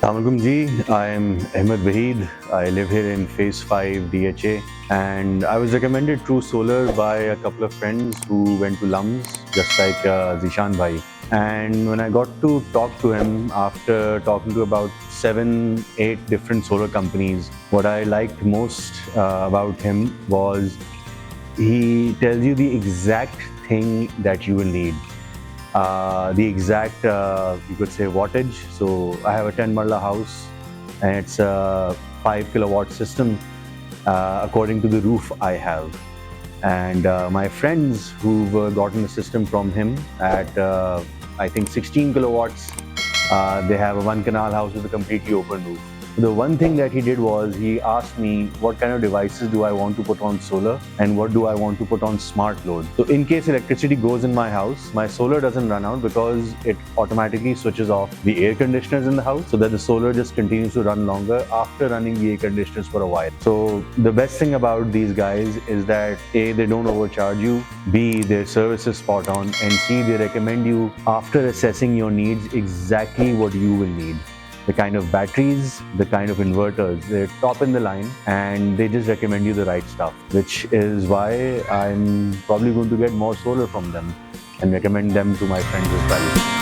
Assalamualaikum ji, I am Ahmed Waheed. I live here in Phase 5 DHA, and I was recommended True Solar by a couple of friends who went to LUMS, just like Zishan Bhai. And when I got to talk to him after talking to about 7-8 different solar companies, what I liked most about him was he tells you the exact thing that you will need. The exact, you could say, wattage. So I have a 10 marla house and it's a 5 kilowatt system according to the roof I have. And my friends who've gotten a system from him at I think 16 kilowatts, they have a 1 canal house with a completely open roof. The one thing that he did was he asked me what kind of devices do I want to put on solar and what do I want to put on smart load. So in case electricity goes in my house, my solar doesn't run out because it automatically switches off the air conditioners in the house so that the solar just continues to run longer after running the air conditioners for a while. So the best thing about these guys is that A, they don't overcharge you, B, their service is spot on, and C, they recommend you after assessing your needs exactly what you will need. The kind of batteries, the kind of inverters, they're top in the line and they just recommend you the right stuff, which is why I'm probably going to get more solar from them and recommend them to my friends as well.